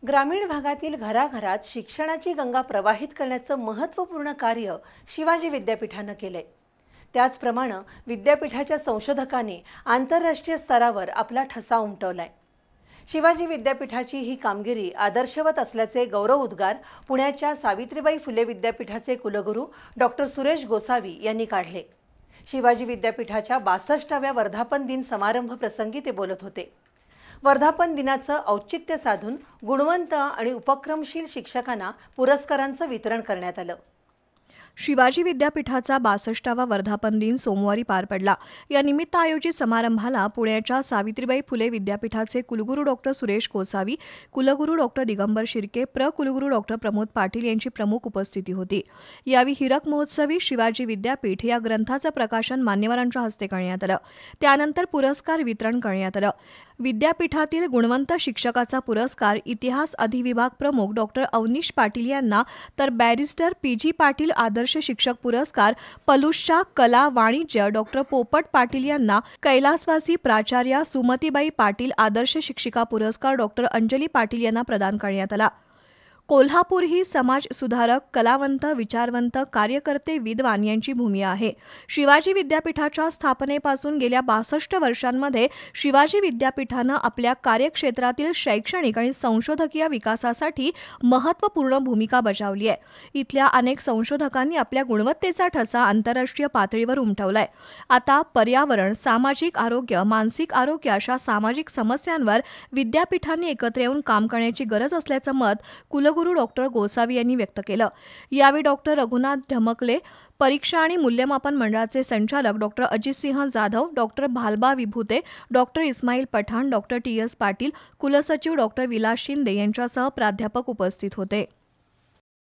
ग्रामीण भागातील घराघरात शिक्षणाची गंगा प्रवाहित करण्याचं महत्त्वपूर्ण कार्य शिवाजी विद्यापीठानं केलंय। त्याचप्रमाणे विद्यापीठाच्या संशोधकांनी आंतरराष्ट्रीय स्तरावर आपला ठसा उमटवलाय। शिवाजी विद्यापीठाची ही कामगिरी आदर्शवत असल्याचे गौरवोद्गार पुण्याच्या सावित्रीबाई फुले विद्यापीठाचे कुलगुरू डॉक्टर सुरेश गोसावी यांनी काढले। शिवाजी विद्यापीठाच्या 62व्या वर्धापन दिन समारंभ प्रसंगी ते बोलत होते। वर्धापन दिनाचं औचित्य साधून गुणवंत आणि उपक्रमशील शिक्षकांना पुरस्कारांचं वितरण करण्यात आलं। शिवाजी विद्यापीठाचा 62वा वर्धापन दिन सोमवारी पार पडला। या निमित्त आयोजित समारंभाला पुण्याच्या सावित्रीबाई फुले विद्यापीठाचे कुलगुरू डॉक्टर सुरेश गोसावी, कुलगुरू डॉक्टर दिगंबर शिर्के, कुलगुरू डॉक्टर प्रमोद पाटील यांची प्रमुख उपस्थिती होती। यावेळी हिरक महोत्सवी शिवाजी विद्यापीठ या ग्रंथाचं प्रकाशन मान्यवरांच्या हस्ते करण्यात आलं। त्यानंतर पुरस्कार वितरण करण्यात आलं। विद्यापीठातील गुणवंत शिक्षकाचा पुरस्कार इतिहास अधिविभाग प्रमुख डॉक्टर अवनीश पाटील यांना, तर बॅरिस्टर पी.जी. पाटील आदर्श शिक्षक पुरस्कार पलुशा कला वाणिज्य डॉक्टर पोपट पाटील यांना, कैलासवासी प्राचार्या सुमतीबाई पाटील आदर्श शिक्षिका पुरस्कार डॉक्टर अंजली पाटील यांना प्रदान करण्यात आला। कोल्हापूर ही समाज सुधारक, कलावंत, विचारवंत, कार्यकर्ते, विद्वान यांची भूमी आहे। शिवाजी विद्यापीठाच्या स्थापनेपासून गेल्या 62 वर्षांमध्ये शिवाजी विद्यापीठानं आपल्या कार्यक्षेत्रातील शैक्षणिक आणि संशोधकीय विकासासाठी महत्त्वपूर्ण भूमिका बजावली आहे। इथल्या अनेक संशोधकांनी आपल्या गुणवत्तेचा ठसा आंतरराष्ट्रीय पातळीवर उमटवलाय। आता पर्यावरण, सामाजिक आरोग्य, मानसिक आरोग्य अशा सामाजिक समस्यांवर विद्यापीठांनी एकत्र येऊन काम करण्याची गरज असल्याचं मत कुलगुरू डॉक्टर गोसावी यांनी व्यक्त केलं। यावेळी डॉक्टर रघुनाथ ढमकले, परीक्षा आणि मूल्यमापन मंडळाचे संचालक doctor Ajitsinh Jadhav, doctor Bhalba Vibhute, doctor Ismail Pathan, doctor T S. Patil, कुलसचिव डॉक्टर विलास शिंदे यांच्यासह प्राध्यापक उपस्थित होते।